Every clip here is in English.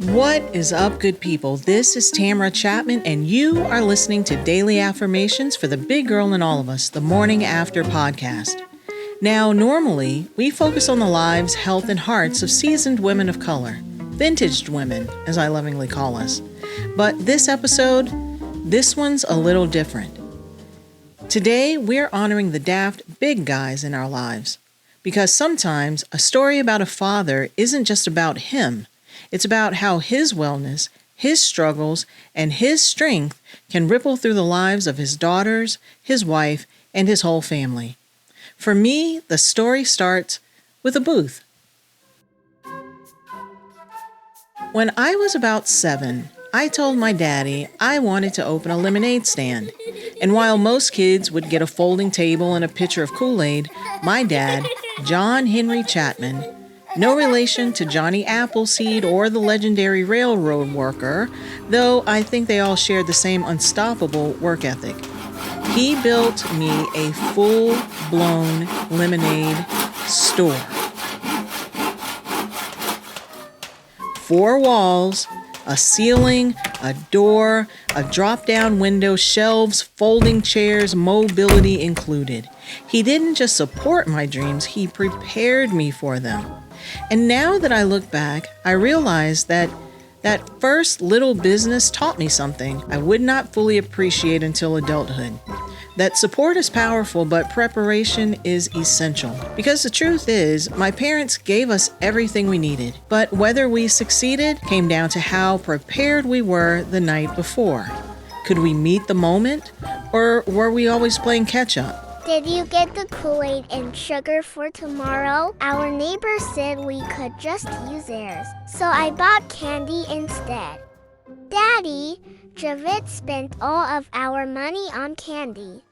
What is up, good people? This is Henry Chatman, and you are listening to Daily Affirmations for the Big Girl in All of Us, the Morning After podcast. Now, normally, we focus on the lives, health, and hearts of seasoned women of color, vintaged women, as I lovingly call us. But this episode, this one's a little different. Today, we're honoring the DAFT Big Guys in our lives, because sometimes a story about a father isn't just about him. It's about how his wellness, his struggles, and his strength can ripple through the lives of his daughters, his wife, and his whole family. For me, the story starts with a booth. When I was about 7, I told my daddy I wanted to open a lemonade stand. And while most kids would get a folding table and a pitcher of Kool-Aid, my dad, John Henry Chatman, no relation to Johnny Appleseed or the legendary railroad worker, though I think they all shared the same unstoppable work ethic. He built me a full-blown lemonade store. 4 walls, a ceiling, a door, a drop-down window, shelves, folding chairs, mobility included. He didn't just support my dreams, he prepared me for them. And now that I look back, I realize that first little business taught me something I would not fully appreciate until adulthood. That support is powerful, but preparation is essential. Because the truth is, my parents gave us everything we needed, but whether we succeeded came down to how prepared we were the night before. Could we meet the moment, or were we always playing catch-up? Did you get the Kool-Aid and sugar for tomorrow? Our neighbor said we could just use theirs, so I bought candy instead. Daddy, Javit spent all of our money on candy.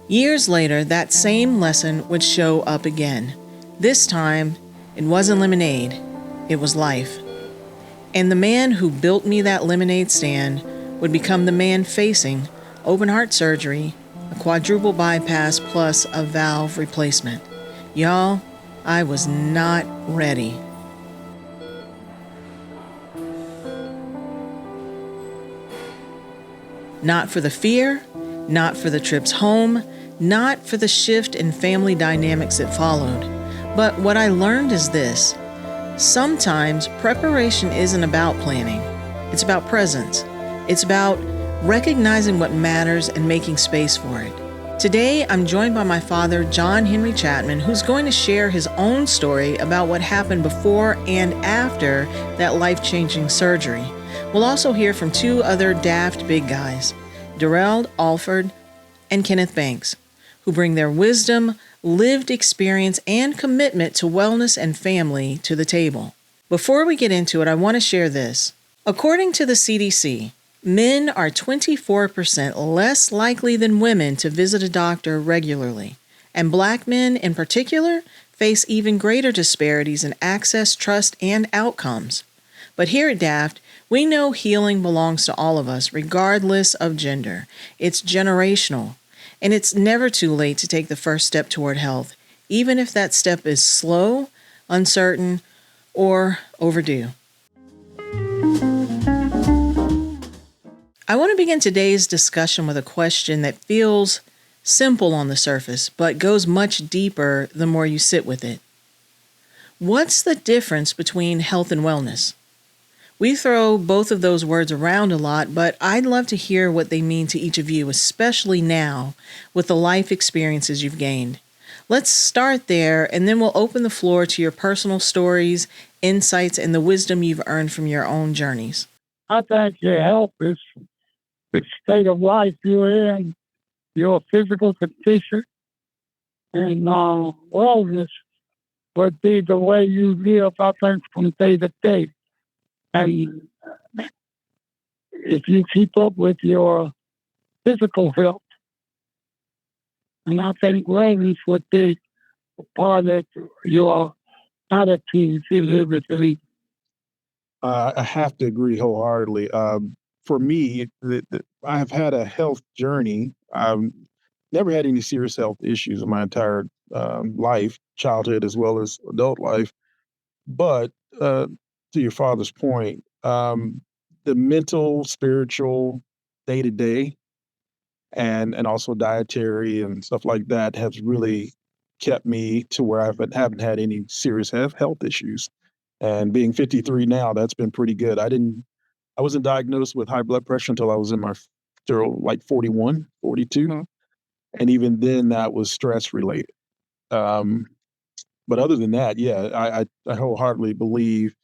Years later, that same lesson would show up again. This time, it wasn't lemonade, it was life. And the man who built me that lemonade stand would become the man facing open heart surgery, a quadruple bypass plus a valve replacement. Y'all, I was not ready. Not for the fear, not for the trips home, not for the shift in family dynamics that followed. But what I learned is this: sometimes preparation isn't about planning, it's about presence. It's about recognizing what matters and making space for it. Today, I'm joined by my father, John Henry Chatman, who's going to share his own story about what happened before and after that life-changing surgery. We'll also hear from 2 other DAFT Big Guys, Derald Alford and Kenneth Banks, who bring their wisdom, lived experience, and commitment to wellness and family to the table. Before we get into it, I want to share this. According to the CDC, men are 24% less likely than women to visit a doctor regularly, and Black men in particular face even greater disparities in access, trust, and outcomes. But here at DAFT, we know healing belongs to all of us, regardless of gender. It's generational, and it's never too late to take the first step toward health, even if that step is slow, uncertain, or overdue. I want to begin today's discussion with a question that feels simple on the surface, but goes much deeper the more you sit with it. What's the difference between health and wellness? We throw both of those words around a lot, but I'd love to hear what they mean to each of you, especially now with the life experiences you've gained. Let's start there, and then we'll open the floor to your personal stories, insights, and the wisdom you've earned from your own journeys. I think your health is the state of life you're in, your physical condition, and wellness would be the way you live, I think, from day to day. And if you keep up with your physical health, and I think wellness would be a part of your attitude in everything. I have to agree wholeheartedly. For me, I have had a health journey. I've never had any serious health issues in my entire life, childhood as well as adult life. But to your father's point, the mental, spiritual, day to day, and also dietary and stuff like that has really kept me to where I haven't had any serious health issues. And being 53 now, that's been pretty good. I wasn't diagnosed with high blood pressure until I was in my like 41, 42. Mhm. And even then that was stress related. Um, but other than that, yeah, I wholeheartedly believe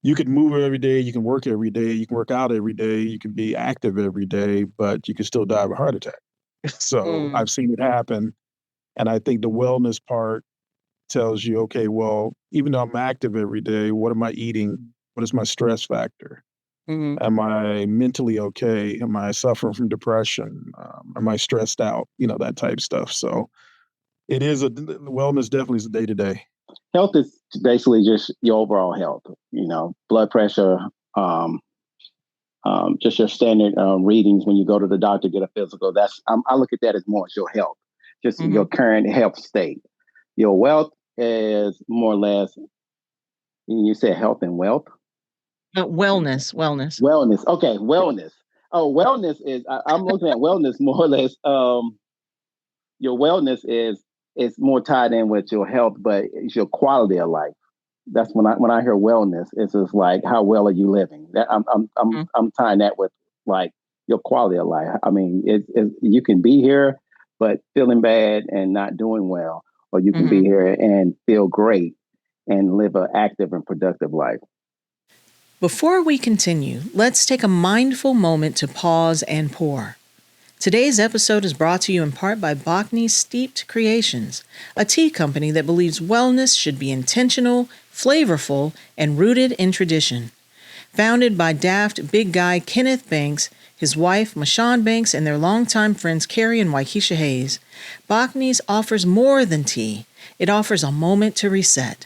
you could move every day, you can work every day, you can work out every day, you can be active every day, but you can still die of a heart attack. So Mm. I've seen it happen. And I think the wellness part tells you, okay, well, even though I'm active every day, what am I eating? What is my stress factor? Mhm. Am I mentally okay? Am I suffering from depression? Am I stressed out? That type stuff. So it is wellness definitely is a day to day. Health is basically just your overall health, blood pressure, just your standard readings when you go to the doctor, get a physical. I look at that as more as your health, just your current health state. Your wealth is more or less, you said health and wealth? Wellness. Wellness. Okay, wellness. Oh, wellness is, I'm looking at wellness more or less. Your wellness is more tied in with your health, but it's your quality of life. That's when I hear wellness, it's just like, how well are you living? That I'm tying that with like your quality of life. I mean, you can be here, but feeling bad and not doing well, or you can be here and feel great and live an active and productive life. Before we continue, let's take a mindful moment to pause and pour. Today's episode is brought to you in part by Bhakeny Steeped Creations, a tea company that believes wellness should be intentional, flavorful, and rooted in tradition. Founded by DAFT Big Guy Kenneth Banks, his wife Mashawn Banks, and their longtime friends Carrie and Waikisha Hayes, Bhakeny's offers more than tea. It offers a moment to reset.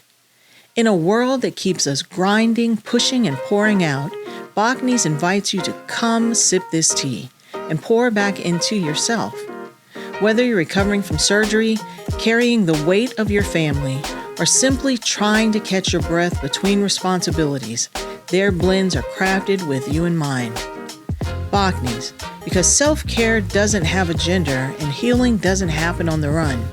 In a world that keeps us grinding, pushing, and pouring out, Bhakeny's invites you to come sip this tea and pour back into yourself. Whether you're recovering from surgery, carrying the weight of your family, or simply trying to catch your breath between responsibilities, their blends are crafted with you in mind. Bhakeny's, because self-care doesn't have a gender and healing doesn't happen on the run.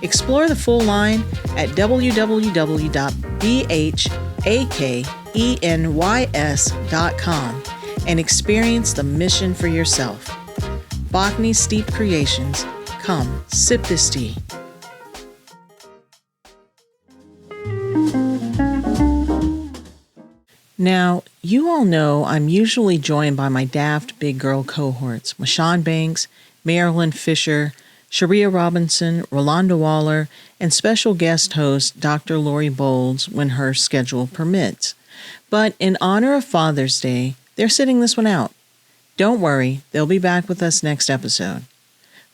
Explore the full line at www.bhakeny's.com and experience the mission for yourself. Bhakeny Steeped Creations. Come, sip this tea. Now, you all know I'm usually joined by my DAFT Big Girl cohorts, Mashawn Banks, Marilyn Fisher, Sharia Robinson, Rolanda Waller, and special guest host Dr. Lori Bowles when her schedule permits. But in honor of Father's Day, they're sitting this one out. Don't worry, they'll be back with us next episode.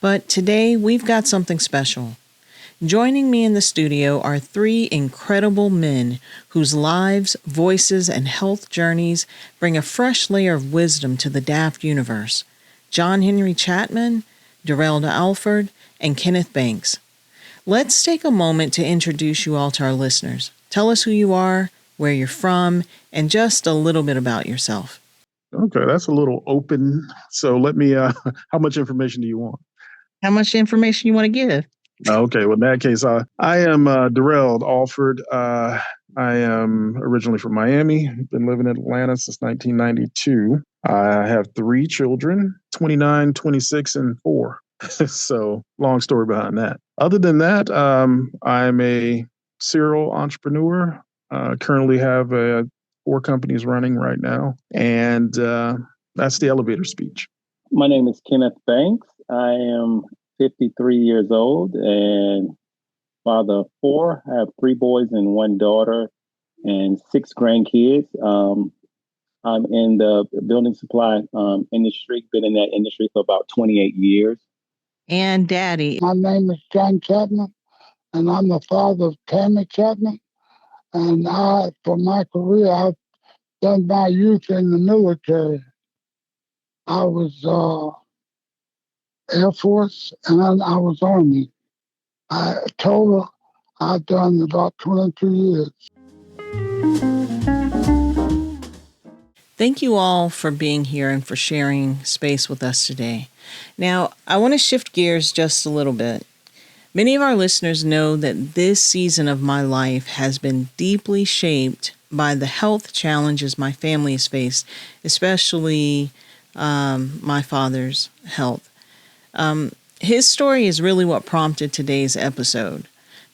But today, we've got something special. Joining me in the studio are three incredible men whose lives, voices, and health journeys bring a fresh layer of wisdom to the DAFT universe. John Henry Chatman, Derald Alford, and Kenneth Banks. Let's take a moment to introduce you all to our listeners. Tell us who you are, where you're from, and just a little bit about yourself. Okay, that's a little open. So let me, how much information do you want? How much information you want to give? Okay, well, in that case, I am Derald Alford. I am originally from Miami. Been living in Atlanta since 1992. I have 3 children, 29, 26, and 4. So long story behind that. Other than that, I'm a serial entrepreneur. Currently have 4 companies running right now. And that's the elevator speech. My name is Kenneth Banks. I am 53 years old and father of 4. I have 3 boys and 1 daughter and 6 grandkids. I'm in the building supply industry, been in that industry for about 28 years. And Daddy. My name is John Chatman, and I'm the father of Henry Chatman. And for my career, I've done my youth in the military. I was Air Force, and then I was Army. I total, I've done about 22 years. Thank you all for being here and for sharing space with us today. Now, I want to shift gears just a little bit. Many of our listeners know that this season of my life has been deeply shaped by the health challenges my family has faced, especially my father's health. His story is really what prompted today's episode.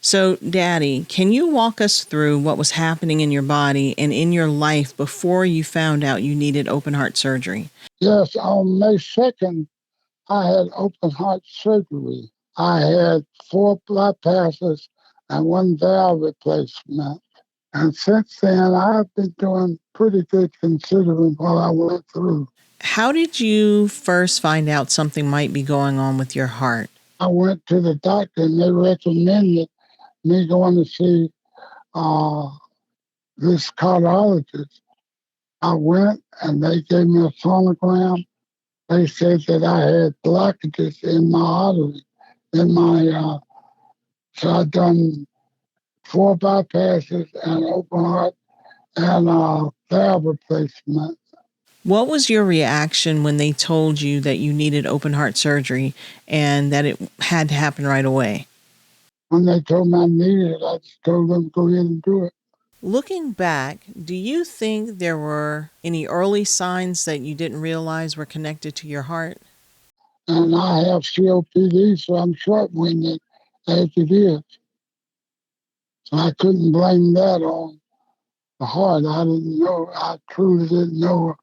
So, Daddy, can you walk us through what was happening in your body and in your life before you found out you needed open heart surgery? Yes, on May 2nd, I had open heart surgery. I had 4 bypasses and 1 valve replacement. And since then, I've been doing pretty good considering what I went through. How did you first find out something might be going on with your heart? I went to the doctor and they recommended me going to see this cardiologist. I went and they gave me a sonogram. They said that I had blockages in my artery, in my, so I'd done 4 bypasses and open heart and valve replacement. What was your reaction when they told you that you needed open heart surgery and that it had to happen right away? When they told me I needed it, I just told them to go ahead and do it. Looking back, do you think there were any early signs that you didn't realize were connected to your heart? And I have COPD, so I'm short-winded as it is. So I couldn't blame that on the heart. I didn't know. I truly didn't know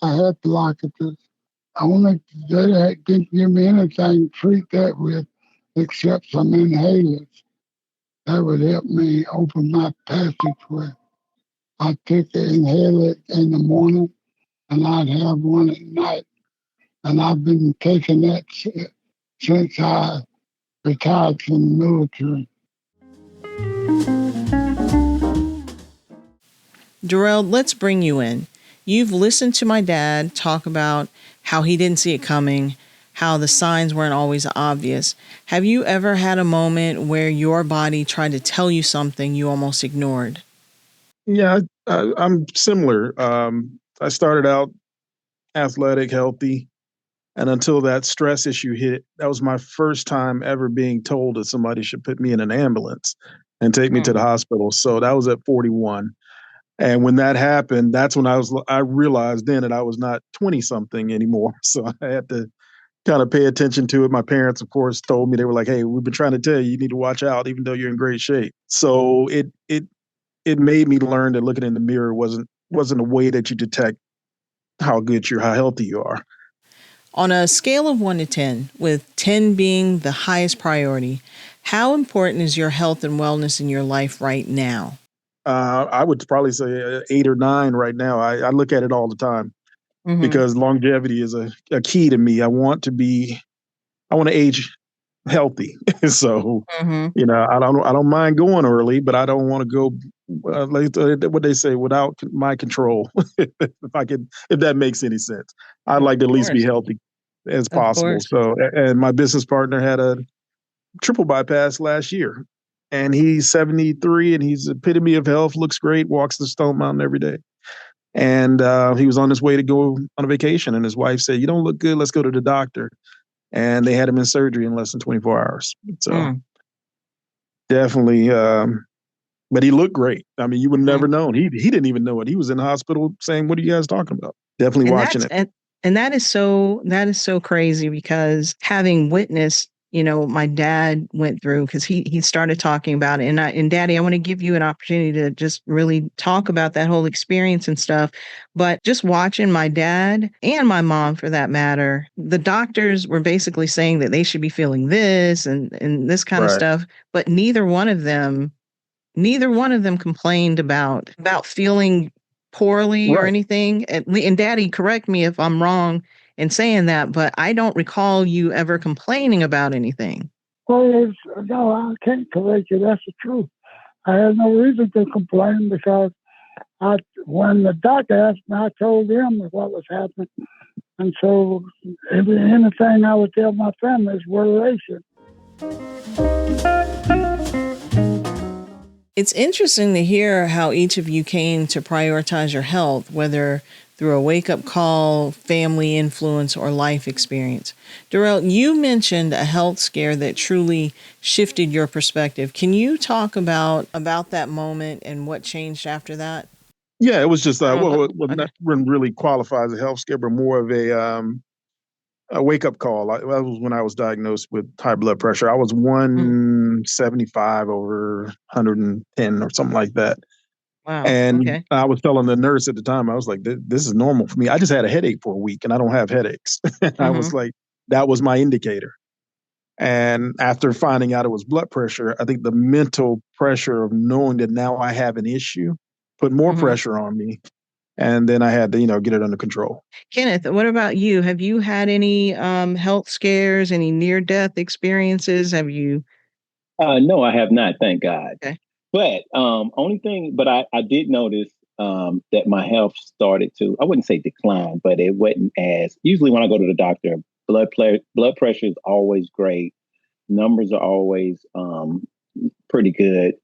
I had blockages. They didn't give me anything to treat that with except some inhalers. That would help me open my passageway. I'd take the inhaler in the morning and I'd have one at night. And I've been taking that since I retired from the military. Derald, let's bring you in. You've listened to my dad talk about how he didn't see it coming, how the signs weren't always obvious. Have you ever had a moment where your body tried to tell you something you almost ignored? Yeah, I'm similar. I started out athletic, healthy, and until that stress issue hit, that was my first time ever being told that somebody should put me in an ambulance and take me to the hospital. So that was at 41. And when that happened, that's when I realized then that I was not 20 something anymore. So I had to kind of pay attention to it. My parents, of course, told me, they were like, "Hey, we've been trying to tell you, you need to watch out, even though you're in great shape." So it made me learn that looking in the mirror wasn't a way that you detect how healthy you are. On a scale of 1 to 10, with 10 being the highest priority, how important is your health and wellness in your life right now? I would probably say 8 or 9 right now. I look at it all the time because longevity is a key to me. I want to age healthy. So, I don't mind going early, but I don't want to go like what they say, without my control. If that makes any sense, I'd like to at least be healthy as possible. So, and my business partner had a triple bypass last year, and he's 73 and he's epitome of health, looks great, walks the Stone Mountain every day. And he was on his way to go on a vacation, and his wife said, "You don't look good. Let's go to the doctor." And they had him in surgery in less than 24 hours. So definitely, but he looked great. I mean, you would have never known. He didn't even know it. He was in the hospital saying, "What are you guys talking about?" Definitely watching it. And that is so crazy, because having witnessed, my dad went through, because he started talking about it. And Daddy, I want to give you an opportunity to just really talk about that whole experience and stuff. But just watching my dad and my mom, for that matter, the doctors were basically saying that they should be feeling this and this kind of stuff. But neither one of them complained about feeling poorly or anything. And Daddy, correct me if I'm wrong in saying that, but I don't recall you ever complaining about anything. Well, no, I can't correct you. That's the truth. I had no reason to complain because when the doctor asked me, I told him what was happening. And so anything I would tell my family is relation. It's interesting to hear how each of you came to prioritize your health, whether through a wake-up call, family influence, or life experience. Derald, you mentioned a health scare that truly shifted your perspective. Can you talk about that moment and what changed after that? Yeah, it was just Okay. not really qualify as a health scare, but more of a wake up call. That was when I was diagnosed with high blood pressure. I was Mm. 175 over 110 or something like that. Wow. And Okay. I was telling the nurse at the time, I was like, this is normal for me. I just had a headache for a week and I don't have headaches. I Mm-hmm. was like, that was my indicator. And after finding out it was blood pressure, I think the mental pressure of knowing that now I have an issue put more Mm-hmm. pressure on me. And then I had to, get it under control. Kenneth, what about you? Have you had any health scares, any near-death experiences? Have you? No, I have not, thank God. Okay. But only thing, but I did notice that my health started to, I wouldn't say decline, but it wasn't as, usually when I go to the doctor, blood pressure is always great. Numbers are always pretty good.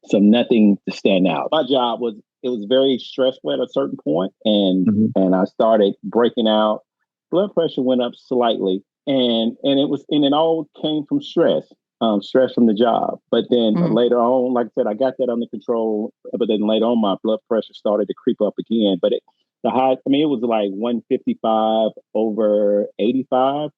So nothing to stand out. My job was, it was very stressful at a certain point, and I started breaking out. Blood pressure went up slightly, and it all came from stress from the job. But then later on, like I said, I got that under control. But then later on, my blood pressure started to creep up again. But it was like 155 over 85.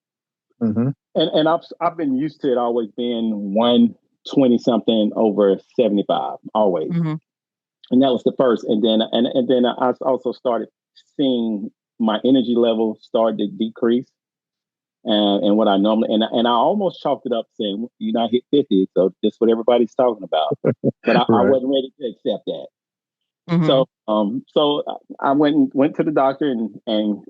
Mm-hmm. And I've been used to it always being 120 something over 75, always. Mm-hmm. And that was the first. And then I also started seeing my energy level start to decrease. And what I normally, and I almost chalked it up saying, you're not hit 50, so that's what everybody's talking about. But I Right. wasn't ready to accept that. Mm-hmm. So I went to the doctor, and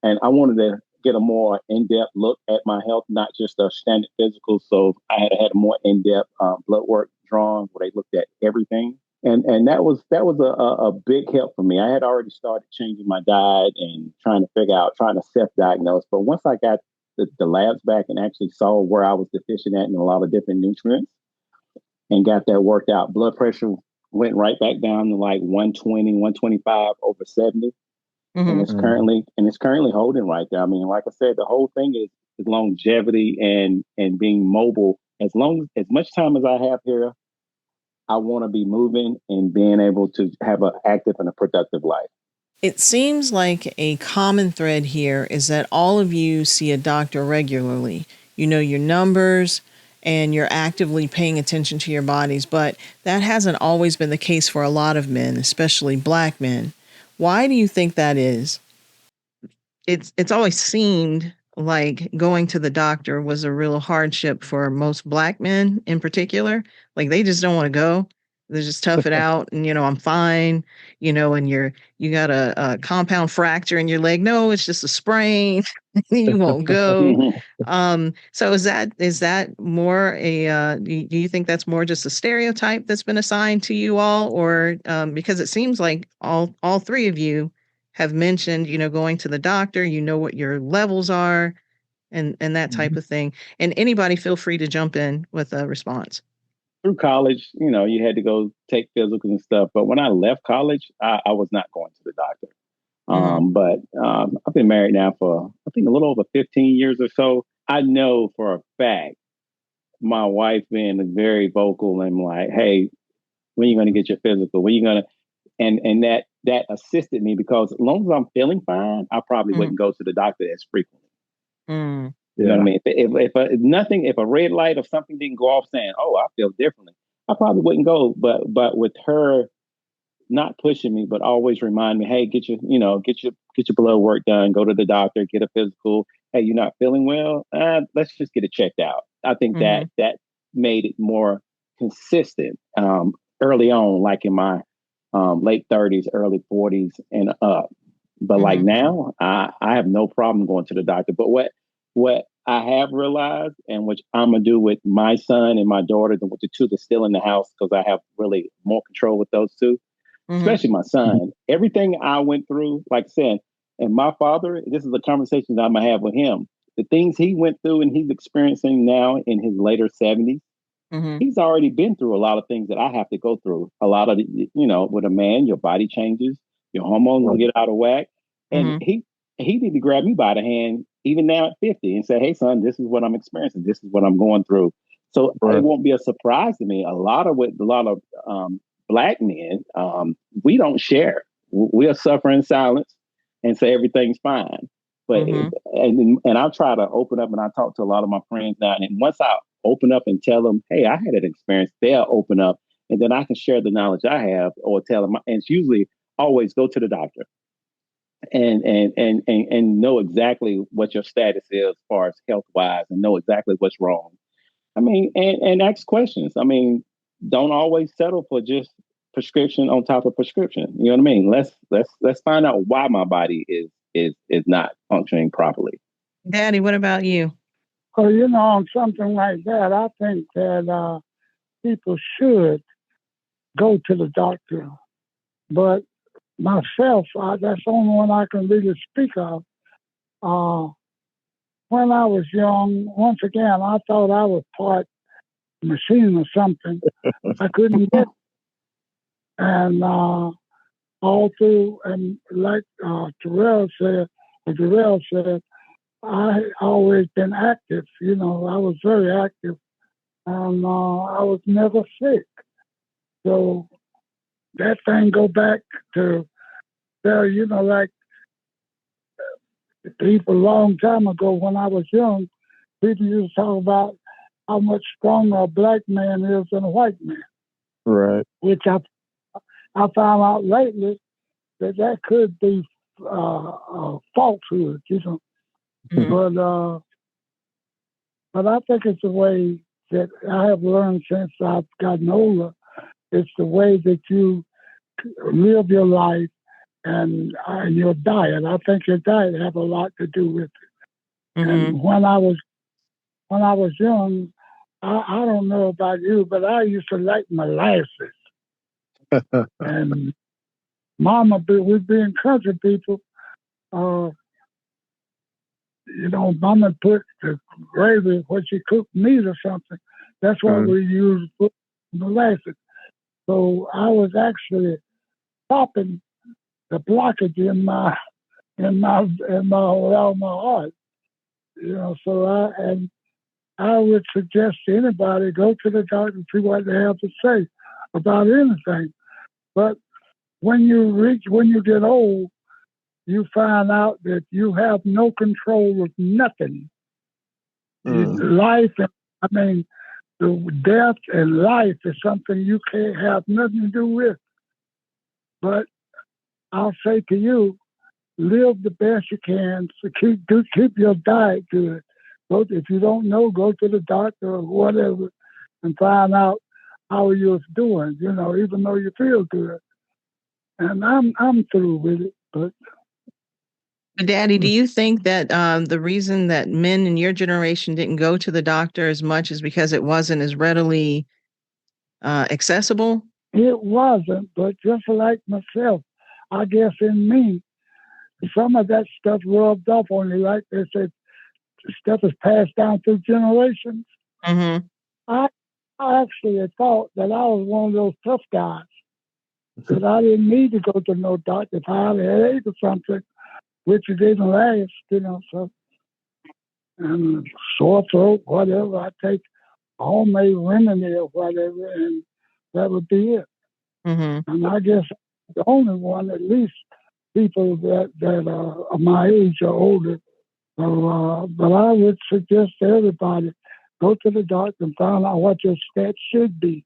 I wanted to get a more in-depth look at my health, not just a standard physical. So I had a more in-depth blood work drawn where they looked at everything, and that was a big help for me. I had already started changing my diet and trying to self-diagnose. But once I got the labs back and actually saw where I was deficient at in a lot of different nutrients and got that worked out, blood pressure went right back down to like 120, 125 over 70. Mm-hmm. And it's currently holding right there. I mean, like I said, the whole thing is longevity and being mobile. As much time as I have here, I want to be moving and being able to have an active and a productive life. It seems like a common thread here is that all of you see a doctor regularly. You know your numbers and you're actively paying attention to your bodies, but that hasn't always been the case for a lot of men, especially Black men. Why do you think that is? It's always seemed like going to the doctor was a real hardship for most Black men in particular. Like they just don't want to go. They just tough it out, and I'm fine. And you got a compound fracture in your leg. No, it's just a sprain. You won't go. So is that more a? Do you think that's more just a stereotype that's been assigned to you all, or because it seems like all three of you have mentioned, going to the doctor, what your levels are, and that type of thing. And anybody feel free to jump in with a response. Through college, you had to go take physicals and stuff. But when I left college, I was not going to the doctor. But I've been married now for, I think, a little over 15 years or so. I know for a fact, my wife being very vocal and like, hey, when are you going to get your physical? When are you going to, and that assisted me, because as long as I'm feeling fine, I probably wouldn't go to the doctor as frequently. Mm. You know what I mean? If a red light or something didn't go off saying, "Oh, I feel differently," I probably wouldn't go. But with her not pushing me, but always remind me, "Hey, get your blood work done. Go to the doctor, get a physical. Hey, you're not feeling well? Let's just get it checked out." I think that made it more consistent early on, like in my late 30s, early 40s, and up. But like now, I have no problem going to the doctor. But what I have realized, and which I'm gonna do with my son and my daughter, with the two that's still in the house, because I have really more control with those two, especially my son. Everything I went through, like I said, and my father, this is a conversation that I'm gonna have with him. The things he went through and he's experiencing now in his later 70s, Mm-hmm. He's already been through a lot of things that I have to go through. A lot of, with a man, your body changes, your hormones will get out of whack. And Mm-hmm. he need to grab me by the hand, even now at 50, and say, hey, son, this is what I'm experiencing. This is what I'm going through. So it won't be a surprise to me. A lot of Black men, we don't share. We'll suffer in silence and say everything's fine. But Mm-hmm. and I try to open up, and I talk to a lot of my friends now. And once I open up and tell them, hey, I had an experience, they'll open up, and then I can share the knowledge I have, or tell them. And it's usually always go to the doctor and know exactly what your status is as far as health wise, and know exactly what's wrong. I mean, and ask questions. I mean, don't always settle for just prescription on top of prescription. You know what I mean? Let's find out why my body is not functioning properly. Daddy, what about you? So, on something like that, I think that people should go to the doctor. But myself, that's the only one I can really speak of. When I was young, once again, I thought I was part machine or something. I couldn't get, and all through, and like Derald said, I always been active. I was very active, and I was never sick. So that thing go back to there. Like people a long time ago when I was young, people used to talk about how much stronger a black man is than a white man. Right. Which I found out lately that could be falsehood, Mm-hmm. But I think it's the way that I have learned since I've gotten older. It's the way that you live your life and your diet. I think your diet have a lot to do with it. Mm-hmm. And when I was young, I don't know about you, but I used to like molasses. And we'd be in country people. Mama put the gravy when she cooked meat or something. That's what we used for molasses. So I was actually stopping the blockage in my around my heart. So I would suggest to anybody go to the doctor and see what they have to say about anything. But when you get old, you find out that you have no control of nothing. Life, the death and life is something you can't have nothing to do with. But I'll say to you, live the best you can. So keep your diet good. If you don't know, go to the doctor or whatever and find out how you're doing. Even though you feel good. And I'm through with it. But Daddy, do you think that the reason that men in your generation didn't go to the doctor as much is because it wasn't as readily accessible? It wasn't, but just like myself, I guess in me, some of that stuff rubbed off on you. Like they said, stuff is passed down through generations. Mm-hmm. I actually had thought that I was one of those tough guys, that I didn't need to go to no doctor if I had a headache or something, which it didn't last, so. And sore throat, whatever, I take a homemade remedy or whatever, and that would be it. Mm-hmm. And I guess the only one, at least people that are my age or older. So, but I would suggest to everybody, go to the doctor and find out what your stats should be.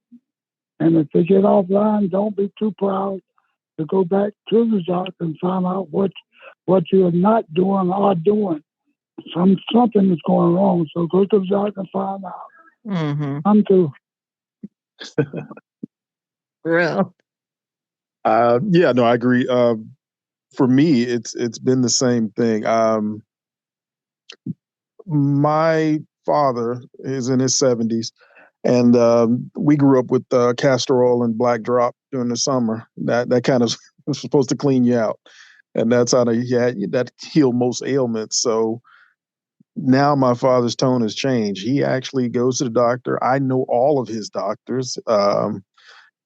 And if they get offline, don't be too proud to go back to the doctor and find out what you're not doing or doing. Something is going wrong. So go to the doctor and find out. Mm-hmm. I'm through. Real. Yeah, no, I agree. For me, it's been the same thing. My father is in his 70s, and we grew up with castor oil and black drop during the summer. That kind of was supposed to clean you out, and that's how that healed most ailments. So Now my father's tone has changed. He actually goes to the doctor. I know all of his doctors.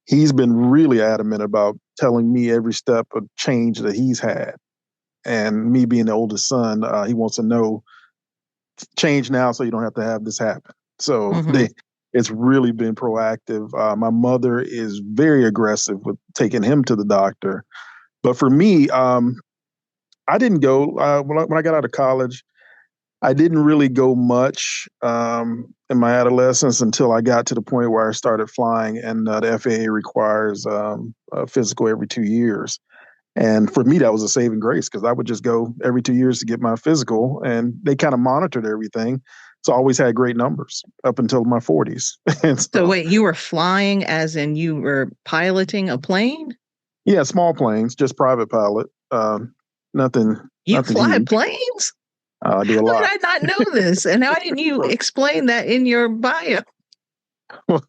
He's been really adamant about telling me every step of change that he's had. And me being the oldest son, he wants to know change now so you don't have to have this happen. So it's really been proactive. My mother is very aggressive with taking him to the doctor. But for me, I didn't go when I got out of college. I didn't really go much in my adolescence until I got to the point where I started flying, and the FAA requires a physical every 2 years. And for me, that was a saving grace because I would just go every 2 years to get my physical, and they kind of monitored everything. So I always had great numbers up until my 40s. So wait, you were flying as in you were piloting a plane? Yeah, small planes, just private pilot. Nothing. You nothing fly huge. planes? I do a lot. How did I not know this? And how didn't you explain that in your bio? Well,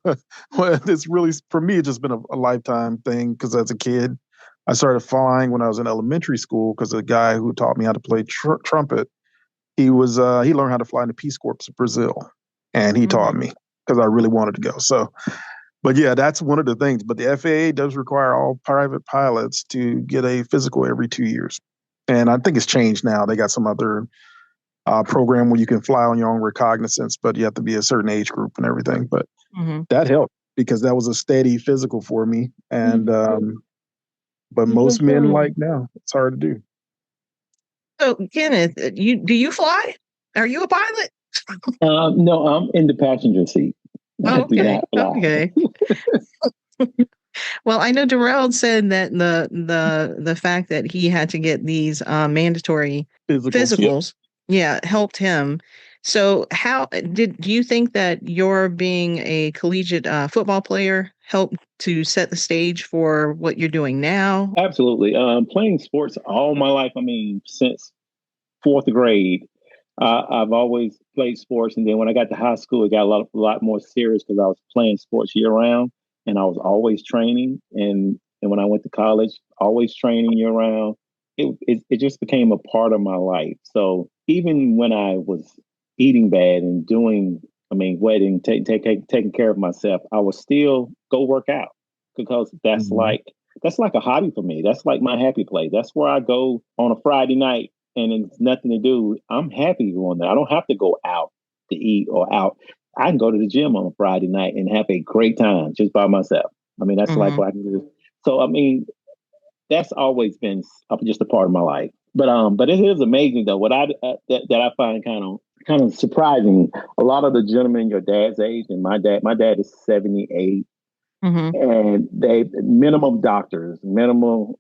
it's really, for me, it's just been a lifetime thing because as a kid, I started flying when I was in elementary school because a guy who taught me how to play trumpet, he learned how to fly in the Peace Corps of Brazil, and he taught me because I really wanted to go. So, but yeah, that's one of the things. But the FAA does require all private pilots to get a physical every 2 years. And I think it's changed now. They got some other program where you can fly on your own recognizance, but you have to be a certain age group and everything. But that helped because that was a steady physical for me. And but most men like now, it's hard to do. So Kenneth, do you fly? Are you a pilot? No, I'm in the passenger seat. Okay. Well, I know Derald said that the fact that he had to get these mandatory physicals, helped him. So do you think that your being a collegiate football player helped to set the stage for what you're doing now? Absolutely. Playing sports all my life. I mean, since fourth grade, I've always played sports. And then when I got to high school, it got a lot more serious because I was playing sports year round and I was always training. And when I went to college, always training year round. It just became a part of my life. So even when I was eating bad and taking care of myself, I would still go work out because that's like a hobby for me. That's like my happy place. That's where I go on a Friday night and it's nothing to do. I'm happy going there. I don't have to go out to eat or out. I can go to the gym on a Friday night and have a great time just by myself. I mean, that's like what I can do. So, I mean, that's always been just a part of my life. But it is amazing though. What that I find kind of surprising. A lot of the gentlemen your dad's age, and my dad is 78, and they minimum doctors, going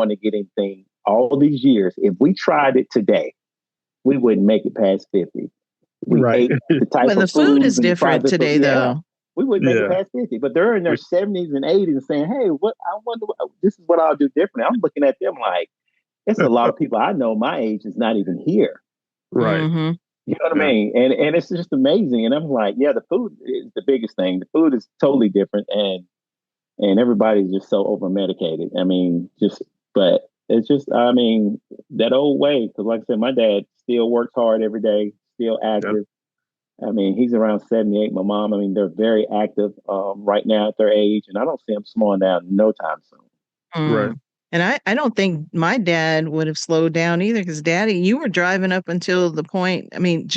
to get anything. All these years, if we tried it today, we wouldn't make it past 50. We ate the type of the food is different today, though. We wouldn't make it past 50, but they're in their 70s and 80s saying, hey, I wonder this is what I'll do differently. I'm looking at them like, it's a lot of people I know my age is not even here. Right. You know what I mean? And it's just amazing. And I'm like, the food is the biggest thing. The food is totally different. And everybody's just so over medicated. I mean, but it's just, I mean, that old way. Cause like I said, my dad still works hard every day, still active. I mean, he's around 78. My mom, I mean, they're very active right now at their age, and I don't see them slowing down no time soon. Right. And I don't think my dad would have slowed down either because, Daddy, you were driving up until the point, I mean,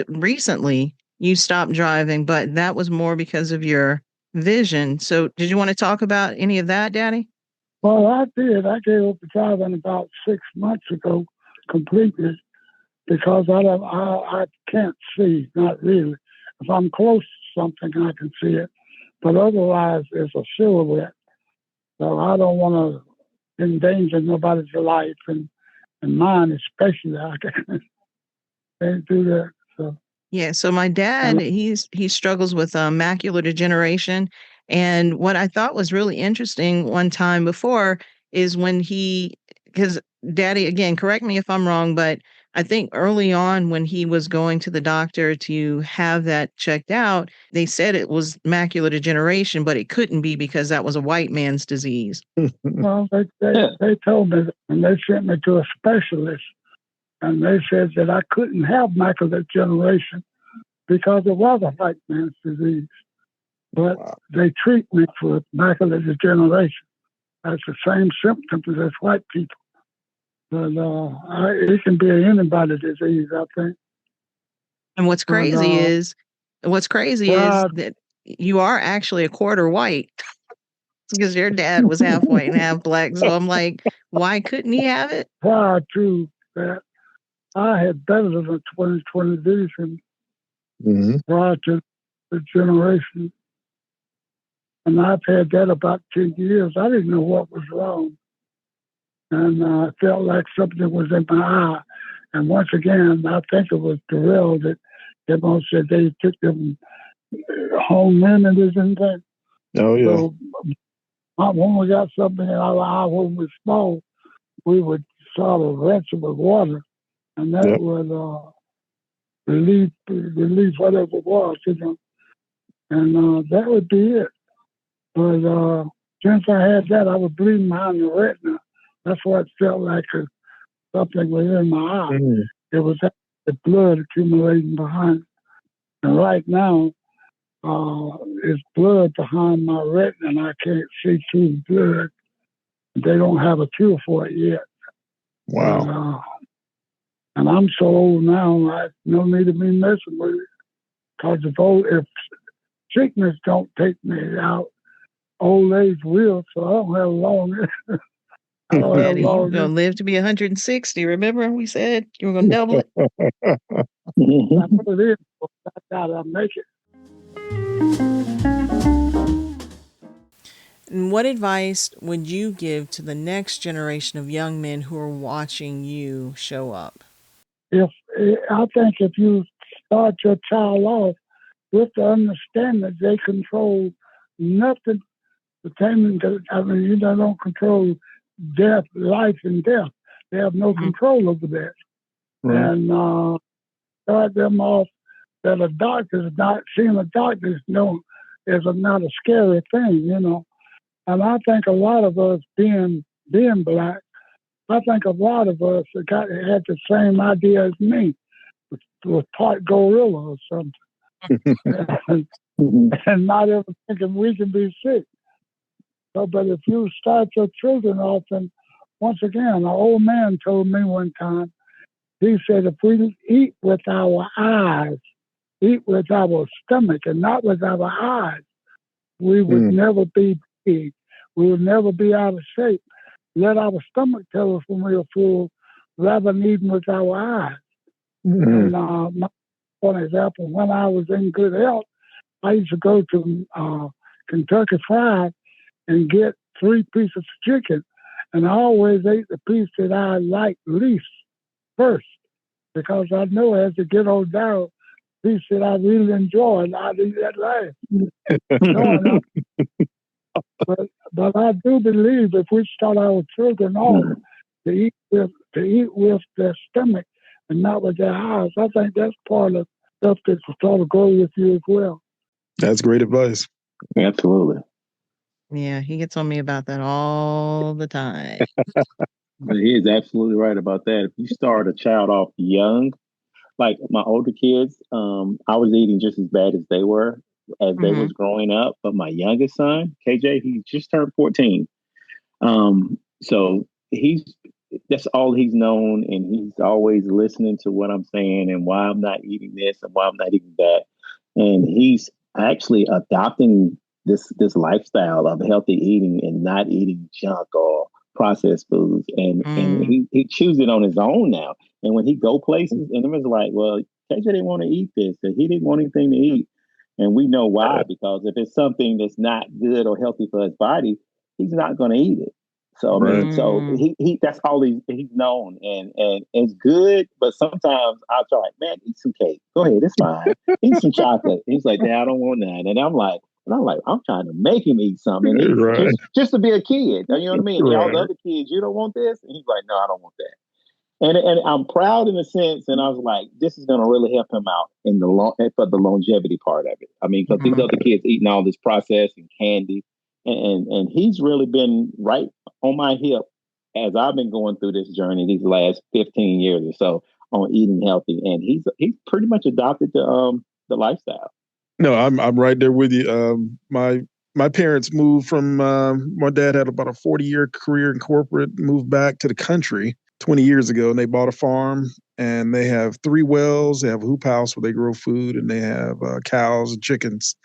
recently you stopped driving, but that was more because of your vision. So did you want to talk about any of that, Daddy? Well, I did. I gave up driving about 6 months ago completely. Because I can't see, not really. If I'm close to something, I can see it. But otherwise, it's a silhouette. So I don't want to endanger nobody's life and mine especially. I can't do that. So. Yeah, so my dad, he struggles with macular degeneration. And what I thought was really interesting one time before is when because Daddy, again, correct me if I'm wrong, but I think early on when he was going to the doctor to have that checked out, they said it was macular degeneration, but it couldn't be because that was a white man's disease. Well, they told me, and they sent me to a specialist. And they said that I couldn't have macular degeneration because it was a white man's disease. But they treat me for macular degeneration. That's the same symptoms as white people. But it can be anybody's disease, I think. And what's crazy is that you are actually a quarter white because your dad was half white and half black. So I'm like, why couldn't he have it? Prior to that, I had better than a 20/20 vision prior to the generation. And I've had that about 10 years. I didn't know what was wrong. And I felt like something was in my eye. And once again, I think it was Derald that said they took them home remedies and things. Oh, yeah. So when we got something in our eye when we were small, we would sort of rinse it with water. And that would relieve whatever it was, you know. And that would be it. But since I had that, I was bleeding behind the retina. That's what it felt like something was in my eye. It was the blood accumulating behind. And right now, it's blood behind my retina, and I can't see through the blood. They don't have a cure for it yet. Wow. And I'm so old now, I no need to be messing with it. Because if sickness don't take me out, old age will, so I don't have long. Daddy, you're going to live to be 160. Remember we said you were going to double it? I put it in, I gotta make it. And what advice would you give to the next generation of young men who are watching you show up? I think if you start your child off with the understanding that they control nothing pertaining to, you don't control death, life and death. They have no control over that. And start them off that a doctor is not, seeing a doctor is not a scary thing, you know. And I think a lot of us being black, I think a lot of us had the same idea as me, was part gorilla or something. and not ever thinking we can be sick. So, but if you start your children off, and once again, an old man told me one time, he said, if we eat with our eyes, eat with our stomach and not with our eyes, we would never be big. We would never be out of shape. Let our stomach tell us when we are full, rather than eating with our eyes. And for example, when I was in good health, I used to go to Kentucky Fried and get 3 pieces of chicken. And I always ate the piece that I liked least first, because I know as it get on down, piece that I really enjoy, and I'd eat that last. But I do believe if we start our children off to eat with their stomach and not with their eyes, I think that's part of stuff that will sort of go with you as well. That's great advice. Absolutely. Yeah, he gets on me about that all the time. But he is absolutely right about that. If you start a child off young, like my older kids, I was eating just as bad as they were as they was growing up. But my youngest son, KJ, he just turned 14. So that's all he's known, and he's always listening to what I'm saying and why I'm not eating this and why I'm not eating that. And he's actually adopting this lifestyle of healthy eating and not eating junk or processed foods. And he chooses it on his own now. And when he go places, and it's like, well, KJ didn't want to eat this, and he didn't want anything to eat. And we know why, because if it's something that's not good or healthy for his body, he's not going to eat it. So, so he that's all he's known, and it's good. But sometimes I'll try, like, man, eat some cake. Go ahead, it's fine. Eat some chocolate. He's like, Dad, I don't want that. And I'm like, I'm trying to make him eat something, and just to be a kid. You know what I mean? All the other kids, you don't want this, and he's like, no, I don't want that. And I'm proud in a sense, and I was like, this is going to really help him out in for the longevity part of it. I mean, because these other kids eating all this processed and candy, and he's really been right on my hip as I've been going through this journey these last 15 years or so on eating healthy, and he's pretty much adopted the lifestyle. No, I'm right there with you. My parents moved from. My dad had about a 40-year career in corporate. Moved back to the country 20 years ago, and they bought a farm. And they have 3 wells. They have a hoop house where they grow food, and they have cows and chickens.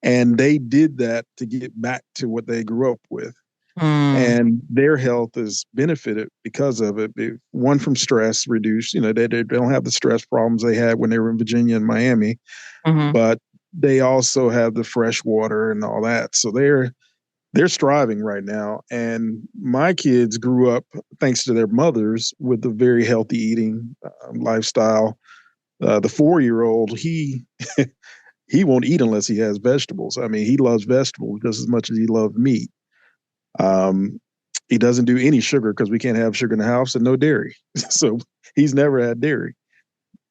And they did that to get back to what they grew up with. And their health is benefited because of it. One, from stress reduced. They don't have the stress problems they had when they were in Virginia and Miami, but they also have the fresh water and all that. So they're striving right now. And my kids grew up, thanks to their mothers, with a very healthy eating lifestyle. The 4-year-old, he he won't eat unless he has vegetables. I mean, he loves vegetables just as much as he loves meat. He doesn't do any sugar because we can't have sugar in the house, and no dairy. So he's never had dairy.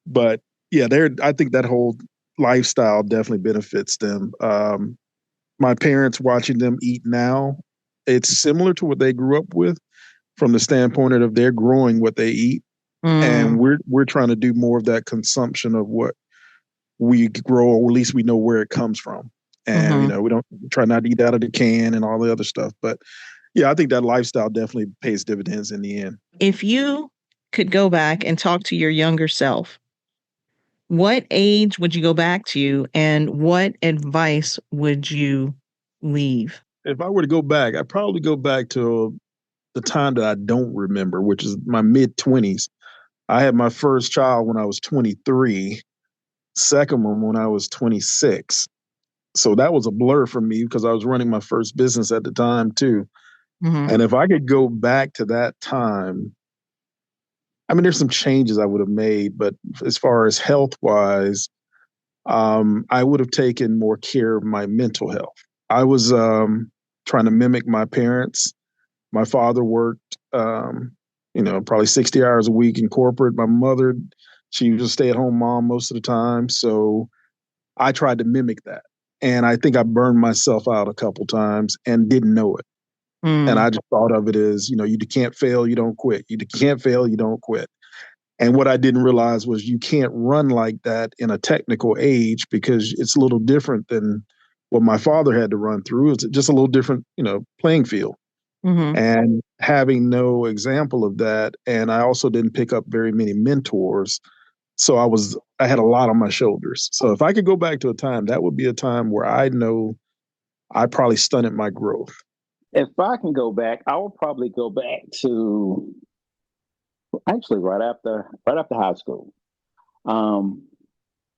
But yeah, I think that whole lifestyle definitely benefits them. My parents, watching them eat now, it's similar to what they grew up with from the standpoint of they're growing what they eat. And we're trying to do more of that consumption of what we grow, or at least we know where it comes from. And, we don't try not to eat out of the can and all the other stuff. But yeah, I think that lifestyle definitely pays dividends in the end. If you could go back and talk to your younger self, what age would you go back to, and what advice would you leave? If I were to go back, I'd probably go back to the time that I don't remember, which is my mid-20s. I had my first child when I was 23, second one when I was 26. So that was a blur for me because I was running my first business at the time too. And if I could go back to that time, I mean, there's some changes I would have made, but as far as health-wise, I would have taken more care of my mental health. I was trying to mimic my parents. My father worked, probably 60 hours a week in corporate. My mother, she was a stay-at-home mom most of the time. So I tried to mimic that. And I think I burned myself out a couple times and didn't know it. And I just thought of it as, you can't fail, you don't quit. You can't fail, you don't quit. And what I didn't realize was you can't run like that in a technical age, because it's a little different than what my father had to run through. It's just a little different, playing field. And having no example of that. And I also didn't pick up very many mentors. So I had a lot on my shoulders. So if I could go back to a time, that would be a time where I know I probably stunted my growth. If I can go back, I would probably go back to actually right after high school. A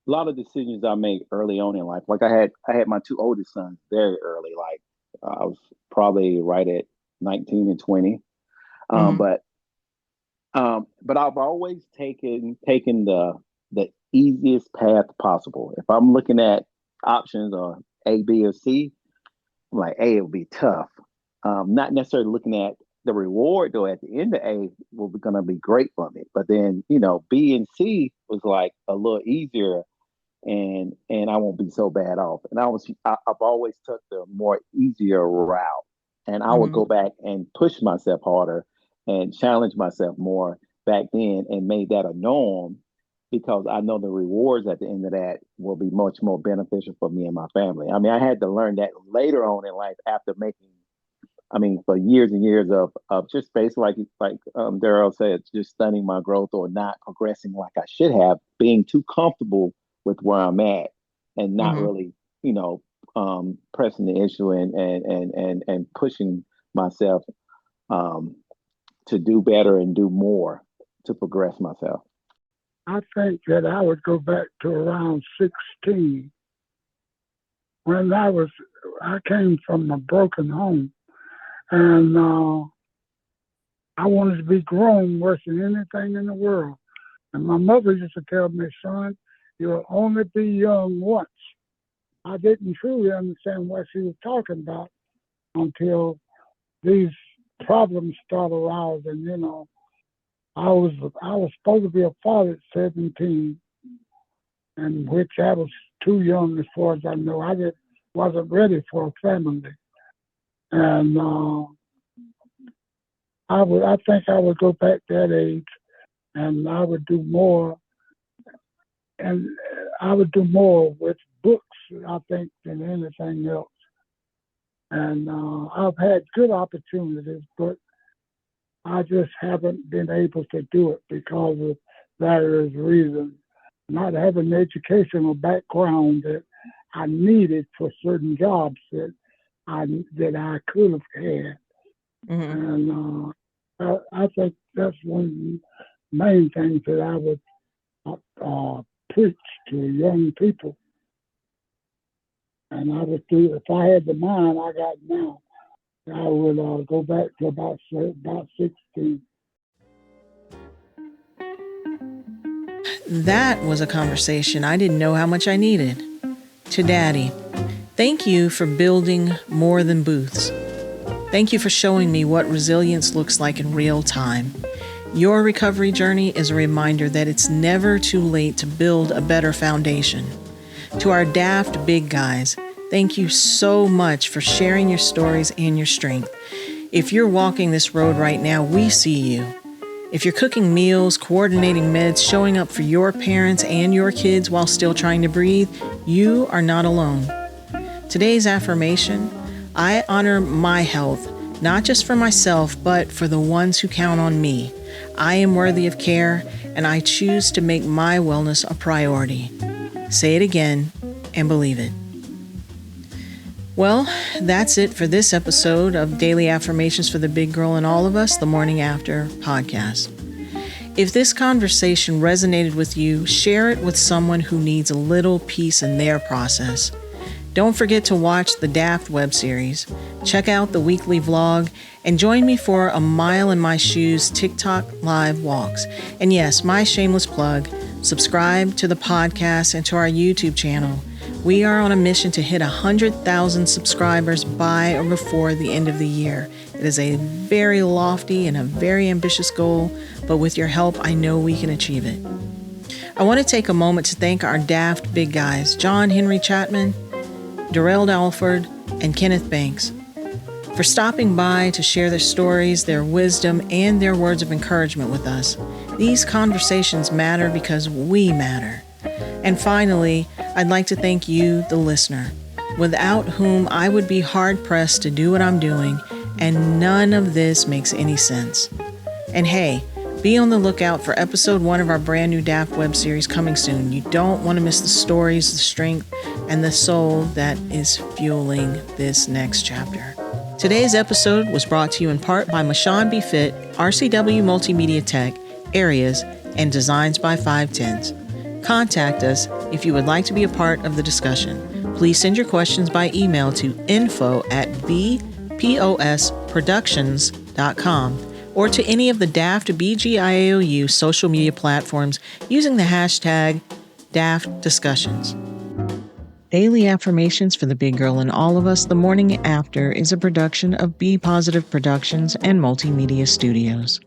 lot of decisions I made early on in life. Like I had my 2 oldest sons very early. Like I was probably right at 19 and 20. But I've always taken the easiest path possible. If I'm looking at options or A, B, or C, I'm like, A, it would be tough. Not necessarily looking at the reward, though, at the end of A will be going to be great for me. But then, B and C was like a little easier, and I won't be so bad off. And I've always took the more easier route, and I would go back and push myself harder and challenge myself more back then, and made that a norm, because I know the rewards at the end of that will be much more beneficial for me and my family. I mean, I had to learn that later on in life after for years and years of just basically like Derald said, just stunning my growth or not progressing like I should have, being too comfortable with where I'm at and not really, pressing the issue and pushing myself to do better and do more to progress myself. I think that I would go back to around 16 when I came from a broken home. And I wanted to be grown worse than anything in the world. And my mother used to tell me, son, you'll only be young once. I didn't truly understand what she was talking about until these problems started arising. I was supposed to be a father at 17, and which I was too young as far as I know. I wasn't ready for a family. And I think I would go back that age, and I would do more, and I would do more with books, I think, than anything else. And I've had good opportunities, but I just haven't been able to do it because of various reasons. Not having the educational background that I needed for certain jobs that I could have had. Mm-hmm. And I think that's one of the main things that I would preach to young people. And I would do, if I had the mind I got now, I would go back to about 16. That was a conversation I didn't know how much I needed. To Daddy, thank you for building more than booths. Thank you for showing me what resilience looks like in real time. Your recovery journey is a reminder that it's never too late to build a better foundation. To our DAFT Big Guys, thank you so much for sharing your stories and your strength. If you're walking this road right now, we see you. If you're cooking meals, coordinating meds, showing up for your parents and your kids while still trying to breathe, you are not alone. Today's affirmation: I honor my health, not just for myself, but for the ones who count on me. I am worthy of care, and I choose to make my wellness a priority. Say it again and believe it. Well, that's it for this episode of Daily Affirmations for the Big Girl in All of Us, the Morning After podcast. If this conversation resonated with you, share it with someone who needs a little peace in their process. Don't forget to watch the DAFT web series, check out the weekly vlog, and join me for a Mile in My Shoes TikTok live walks. And yes, my shameless plug, subscribe to the podcast and to our YouTube channel. We are on a mission to hit 100,000 subscribers by or before the end of the year. It is a very lofty and a very ambitious goal, but with your help, I know we can achieve it. I want to take a moment to thank our DAFT Big Guys, Henry Chatman, Derald Alford, and Kenneth Banks, for stopping by to share their stories, their wisdom, and their words of encouragement with us. These conversations matter because we matter. And finally, I'd like to thank you, the listener, without whom I would be hard-pressed to do what I'm doing, and none of this makes any sense. And hey, be on the lookout for episode 1 of our brand new DAFT web series coming soon. You don't want to miss the stories, the strength, and the soul that is fueling this next chapter. Today's episode was brought to you in part by Mashawn B. Fit, RCW Multimedia Tech, Areas, and Designs by 510s. Contact us if you would like to be a part of the discussion. Please send your questions by email to info@bposproductions.com or to any of the DAFT BGIAOU social media platforms using the hashtag DAFT Discussions. Daily Affirmations for the Big Girl in All of Us, the Morning After is a production of Be Positive Productions and Multimedia Studios.